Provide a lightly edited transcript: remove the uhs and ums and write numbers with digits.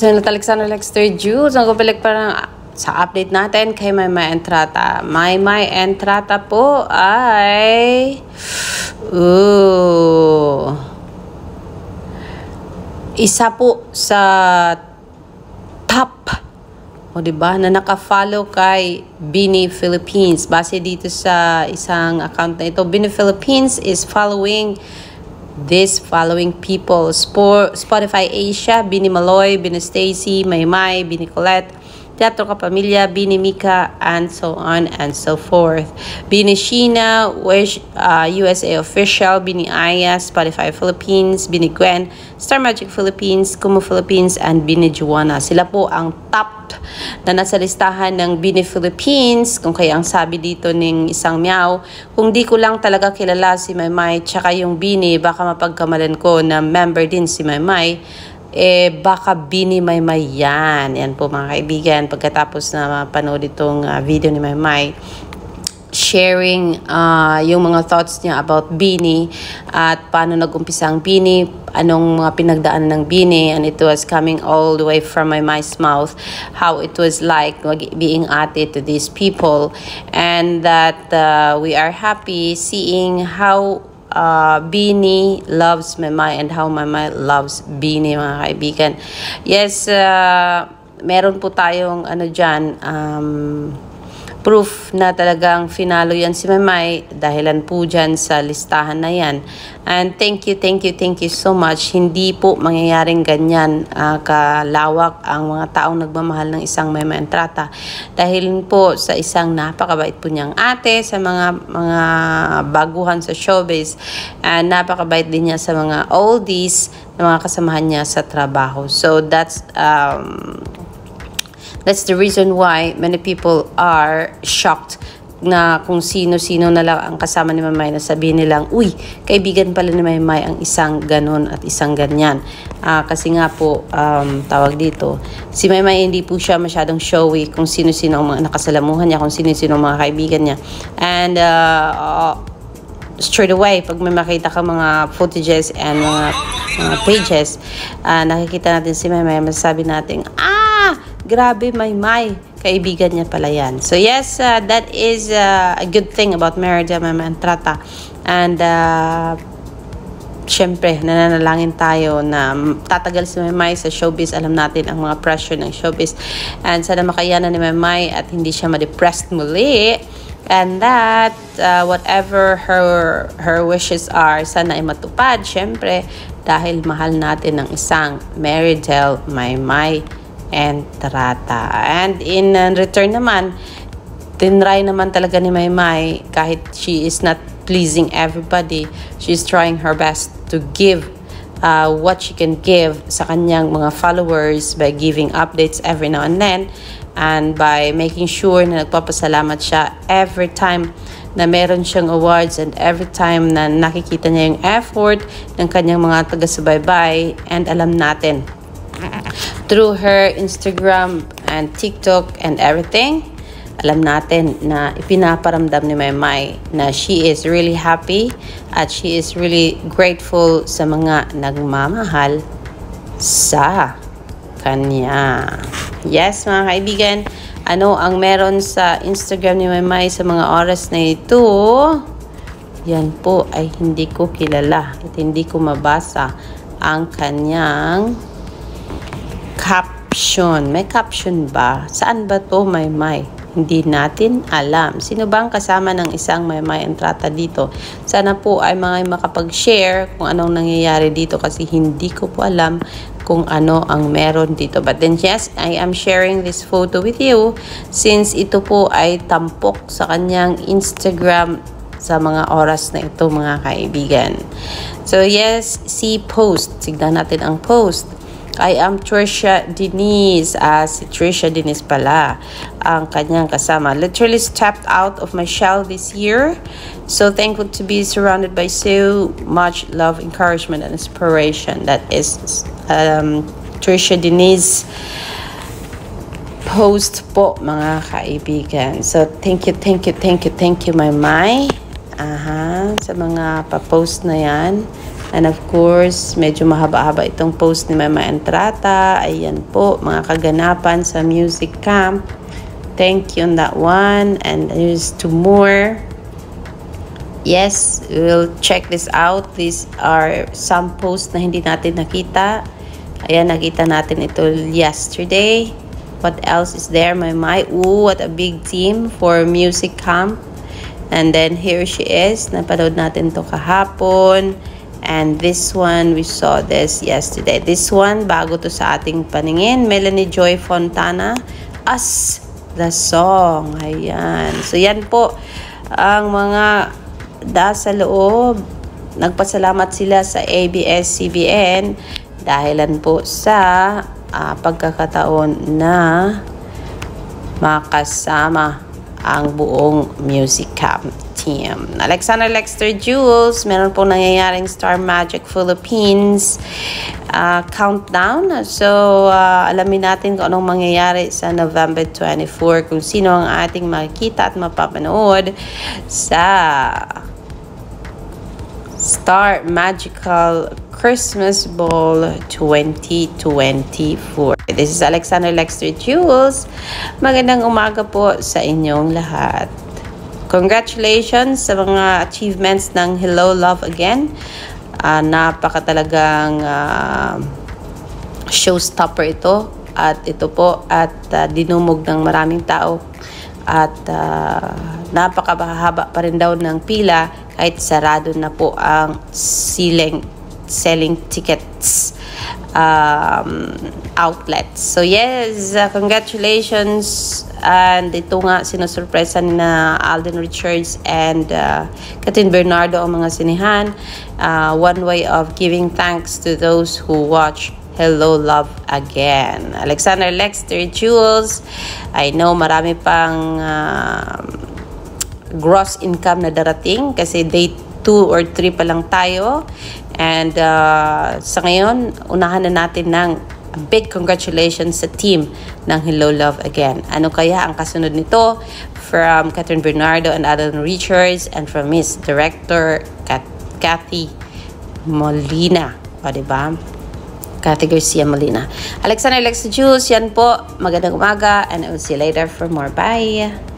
Alexander Lexter Jules, ang balik parang sa update natin kay Maymay Entrata. Maymay Entrata po ay isa po sa top diba, na naka-follow kay Bini Philippines. Base dito sa isang account na ito, Bini Philippines is following following people: Spotify Asia, Bini Maloy, Bini Stacy, Maymay, Bini Colette, Teatro Kapamilya, Bini Mika, and so on and so forth. Bini Sheena, USA Official, Bini Aya, Spotify Philippines, Bini Gwen, Star Magic Philippines, Kumu Philippines, and Bini Juana. Sila po ang top na nasa listahan ng Bini Philippines. Kung kaya ang sabi dito ng isang meow, kung di ko lang talaga kilala si Maymay tsaka yung Bini, baka mapagkamalan ko na member din si Maymay. Baka Bini Maymay yan. Yan po mga kaibigan. Pagkatapos na mapanood itong video ni Maymay, sharing yung mga thoughts niya about Bini at paano nag-umpisa ang Bini, anong mga pinagdaanan ng Bini, and it was coming all the way from Maymay's mouth, how it was like being ate to these people, and that we are happy seeing how Bini loves Maymay and how Maymay loves Bini, mga kaibigan. Yes, meron po tayong dyan, proof na talagang finalo yan si Maymay, dahilan po dyan sa listahan na yan. And thank you so much. Hindi po mangyayaring ganyan kalawak ang mga taong nagmamahal ng isang Maymay Entrata, dahil po sa isang napakabait po niyang ate sa mga baguhan sa showbiz, and napakabait din niya sa mga oldies na mga kasamahan niya sa trabaho. So that's the reason why many people are shocked na kung sino-sino na lang ang kasama ni Maymay, na sabihin nilang, uy, kaibigan pala ni Maymay ang isang ganon at isang ganyan. Kasi nga po, tawag dito, si Maymay hindi po siya masyadong showy kung sino-sino ang mga nakasalamuhan niya, kung sino-sino ang mga kaibigan niya. And straight away, pag may makita ka mga footages and mga pages, nakikita natin si Maymay, masasabi natin, grabe, Maymay, kaibigan niya pala yan. So yes, that is a good thing about marriage, Maymay Entrata. And syempre, nananalangin tayo na tatagal si Maymay sa showbiz. Alam natin ang mga pressure ng showbiz, and sana makayanan ni Maymay at hindi siya ma-depressed muli. And that whatever her wishes are, sana ay matupad, syempre, dahil mahal natin ang isang Marydel Maymay Entrata. And in return naman, tinry naman talaga ni Maymay, kahit she is not pleasing everybody, she's trying her best to give what she can give sa kanyang mga followers by giving updates every now and then, and by making sure na nagpapasalamat siya every time na meron siyang awards, and every time na nakikita niya yung effort ng kanyang mga taga-subaybay. And alam natin, through her Instagram and TikTok and everything, alam natin na ipinaparamdam ni Maymay na she is really happy at she is really grateful sa mga nagmamahal sa kanya. Yes, mga kaibigan, ano ang meron sa Instagram ni Maymay sa mga oras na ito? Yan po ay hindi ko kilala at hindi ko mabasa ang kanyang caption. May caption ba? Saan ba to, Maymay? Hindi natin alam. Sino bang kasama ng isang Maymay Entrata dito? Sana po ay mga makapag-share kung anong nangyayari dito, kasi hindi ko po alam kung ano ang meron dito. But then yes, I am sharing this photo with you since ito po ay tampok sa kanyang Instagram sa mga oras na ito, mga kaibigan. So yes, see post. Tignan natin ang post. I am Trisha Denise. Si Trisha Denise pala ang kanyang kasama. Literally stepped out of my shell this year. So thankful to be surrounded by so much love, encouragement, and inspiration. That is Trisha Denise post po, mga kaibigan. So thank you, Maymay. Sa mga pa-post na yan. And of course, medyo mahaba-haba itong post ni Mama Entrata. Ayan po, mga kaganapan sa music camp. Thank you on that one. And there's 2 more. Yes, we'll check this out. These are some posts na hindi natin nakita. Ayan, nakita natin ito yesterday. What else is there? My. Ooh, what a big team for music camp. And then here she is. Napanood natin to kahapon. And this one, we saw this yesterday. This one, bago to sa ating paningin. Melanie Joy Fontana. Us, the song. Ayan. So, yan po ang mga sa loob. Nagpasalamat sila sa ABS-CBN dahilan po sa pagkakataon na makasama ang buong music camp team. Alexander Lexter Jules, meron po nangyayaring Star Magic Philippines countdown. So, alamin natin kung anong mangyayari sa November 24, kung sino ang ating makikita at mapapanood sa Star Magical Christmas Ball 2024. This is Alexander Lexter Jules. Magandang umaga po sa inyong lahat. Congratulations sa mga achievements ng Hello Love Again. Napakatalagang showstopper ito. At ito po at dinumog ng maraming tao. At napakahaba pa rin daw ng pila kahit sarado na po ang selling tickets outlets. So yes, congratulations. And ito nga sinusurpresa ni na Alden Richards and Catherine Bernardo ang mga sinihan. One way of giving thanks to those who watch Hello Love Again. Alexander Lexter Jules, I know marami pang gross income na darating kasi day 2 or 3 pa lang tayo. And sa ngayon, unahan na natin ng big congratulations sa team ng Hello Love Again. Ano kaya ang kasunod nito? From Catherine Bernardo and Alan Richards and from Miss Director Kathy Molina. O, diba? Kathy Garcia Molina. Alexander Lexter Jules, yan po. Magandang umaga and I will see you later for more. Bye!